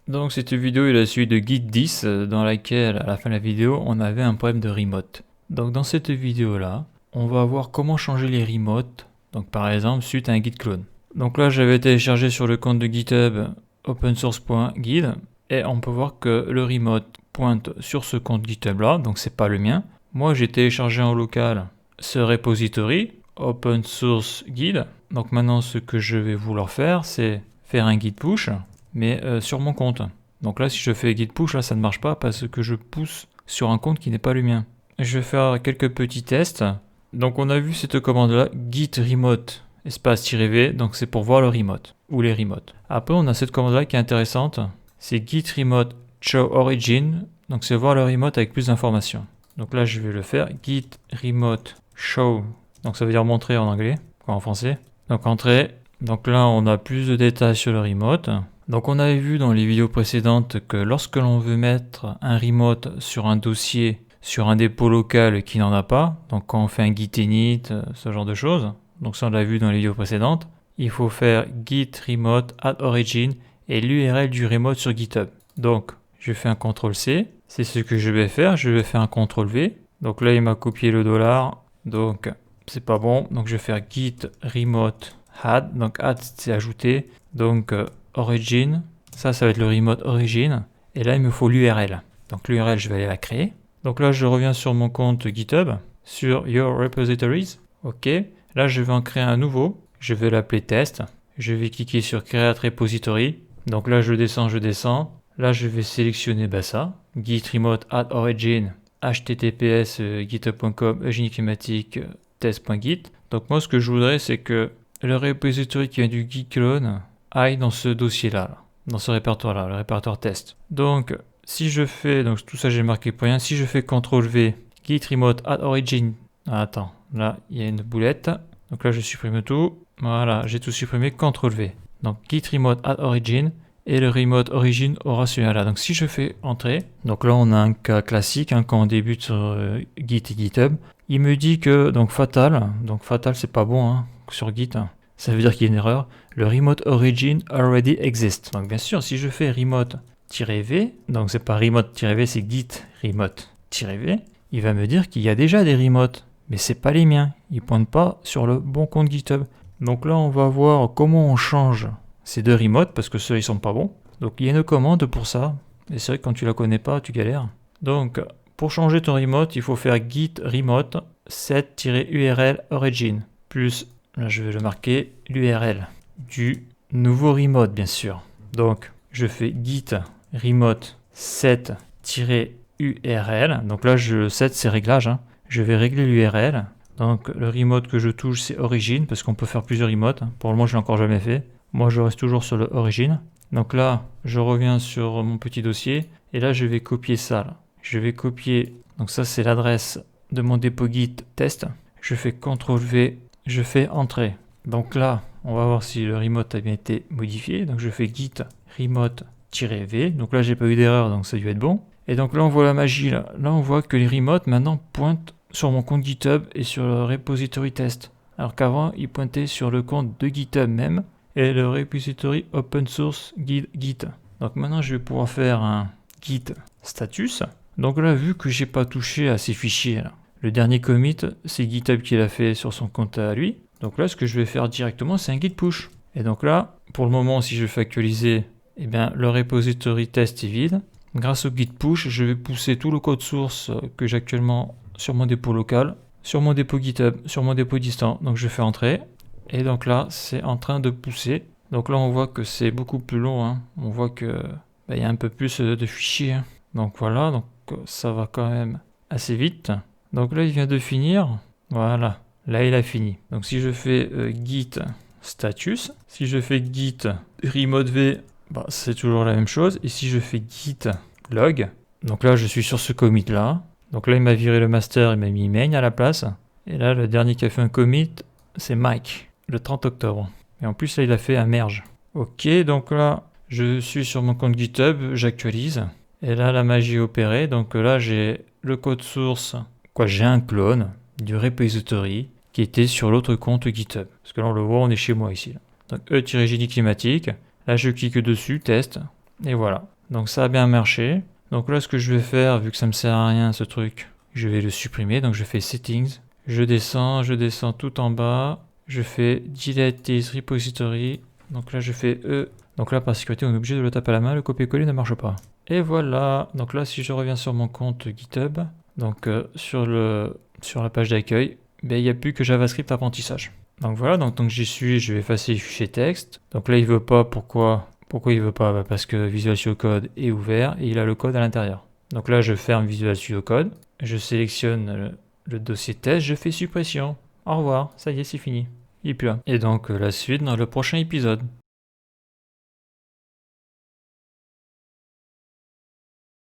Donc cette vidéo est la suite de Git 10 dans laquelle à la fin de la vidéo on avait un problème de remote. Donc dans cette vidéo là, on va voir comment changer les remotes, donc par exemple suite à un git clone. Donc là j'avais téléchargé sur le compte de GitHub opensource.guide et on peut voir que le remote pointe sur ce compte GitHub là, donc c'est pas le mien. Moi j'ai téléchargé en local ce repository open source guide. Donc maintenant ce que je vais vouloir faire c'est faire un git push mais sur mon compte. Donc là si je fais git push là ça ne marche pas parce que je pousse sur un compte qui n'est pas le mien. Je vais faire quelques petits tests. Donc on a vu cette commande là git remote espace-v, donc c'est pour voir le remote ou les remotes. Après on a cette commande là qui est intéressante, c'est git remote show origin, donc c'est voir le remote avec plus d'informations. Donc là je vais le faire, git remote show, donc ça veut dire montrer en anglais, quoi en français. Donc entrée, donc là on a plus de détails sur le remote. Donc on avait vu dans les vidéos précédentes que lorsque l'on veut mettre un remote sur un dossier, sur un dépôt local qui n'en a pas, donc quand on fait un git init, ce genre de choses, donc ça on l'a vu dans les vidéos précédentes, il faut faire git remote add origin et l'URL du remote sur GitHub. Donc je fais un CTRL-C, c'est ce que je vais faire un CTRL-V. Donc là il m'a copié le dollar, donc c'est pas bon, donc je vais faire git remote add, donc add c'est ajouter, donc origin, ça va être le remote origin, et là il me faut l'URL. Donc l'URL je vais aller la créer. Donc là je reviens sur mon compte GitHub, sur Your Repositories, ok. Là je vais en créer un nouveau, je vais l'appeler test, je vais cliquer sur Create Repository, donc là je descends, là je vais sélectionner ça, git remote add origin, https github.com eugénieclimatique test.git. Donc moi ce que je voudrais c'est que le repository qui vient du git clone aille dans ce dossier là, dans ce répertoire là, le répertoire test. Donc si je fais, donc tout ça j'ai marqué pour rien, si je fais CTRL-V, git remote add origin, attends, là il y a une boulette, donc là je supprime tout, voilà, j'ai tout supprimé, CTRL-V. Donc git remote add origin, et le remote origin aura celui-là là. Donc si je fais entrer, donc là on a un cas classique, hein, quand on débute sur Git et GitHub, il me dit que, donc fatal c'est pas bon hein, sur Git, hein. Ça veut dire qu'il y a une erreur, le remote origin already exists. Donc bien sûr si je fais remote-v, donc c'est pas remote-v, c'est git remote-v, il va me dire qu'il y a déjà des remotes, mais c'est pas les miens, ils pointent pas sur le bon compte GitHub. Donc là on va voir comment on change ces deux remotes, parce que ceux ils sont pas bons. Donc il y a une commande pour ça, et c'est vrai que quand tu la connais pas, tu galères. Donc pour changer ton remote, il faut faire git remote set-url origin, plus, là je vais le marquer, l'URL du nouveau remote bien sûr. Donc je fais git remote set-url, donc là je set c'est réglage, hein. Je vais régler l'URL. Donc le remote que je touche c'est origin, parce qu'on peut faire plusieurs remotes, pour le moment je l'ai encore jamais fait. Moi je reste toujours sur le origin. Donc là je reviens sur mon petit dossier et là je vais copier ça là. Je vais copier, donc ça c'est l'adresse de mon dépôt git test. Je fais CTRL-V, je fais entrer. Donc là on va voir si le remote a bien été modifié. Donc je fais git remote-v. Donc là j'ai pas eu d'erreur, donc ça a dû être bon. Et donc là on voit la magie là. Là on voit que les remotes maintenant pointent sur mon compte GitHub et sur le repository test. Alors qu'avant ils pointaient sur le compte de GitHub même et le repository open source guide git. Donc maintenant je vais pouvoir faire un git status. Donc là vu que j'ai pas touché à ces fichiers là, le dernier commit c'est GitHub qui l'a fait sur son compte à lui. Donc là ce que je vais faire directement c'est un git push. Et donc là pour le moment si je fais actualiser, eh bien le repository test est vide. Grâce au git push je vais pousser tout le code source que j'ai actuellement sur mon dépôt local, sur mon dépôt GitHub, sur mon dépôt distant. Donc je fais entrer. Et donc là, c'est en train de pousser. Donc là, on voit que c'est beaucoup plus long, hein. On voit que y a un peu plus de fichiers, hein. Donc voilà, donc ça va quand même assez vite. Donc là, il vient de finir. Voilà, là, il a fini. Donc si je fais git status, si je fais git remote v, c'est toujours la même chose. Et si je fais git log, donc là, je suis sur ce commit là. Donc là, il m'a viré le master, il m'a mis main à la place. Et là, le dernier qui a fait un commit, c'est Mike, le 30 octobre. Et en plus, là, il a fait un merge. Ok, donc là, je suis sur mon compte GitHub, j'actualise. Et là, la magie est opérée. Donc là, j'ai le code source. J'ai un clone du repository qui était sur l'autre compte GitHub. Parce que là, on le voit, on est chez moi ici. Là. Donc E-génie climatique. Là, je clique dessus, test. Et voilà. Donc ça a bien marché. Donc là, ce que je vais faire, vu que ça me sert à rien ce truc, je vais le supprimer. Donc je fais Settings, je descends tout en bas. Je fais Delete this repository. Donc là, je fais E. Donc là, par sécurité, on est obligé de le taper à la main. Le copier-coller ne marche pas. Et voilà. Donc là, si je reviens sur mon compte GitHub, donc sur la page d'accueil, ben, il n'y a plus que JavaScript apprentissage. Donc voilà, donc j'y suis, je vais effacer le fichier texte. Donc là, il veut pas, pourquoi il veut pas? Parce que Visual Studio Code est ouvert et il a le code à l'intérieur. Donc là, je ferme Visual Studio Code, je sélectionne le dossier test, je fais suppression. Au revoir, ça y est, c'est fini. Il est plus là. Et donc la suite dans le prochain épisode.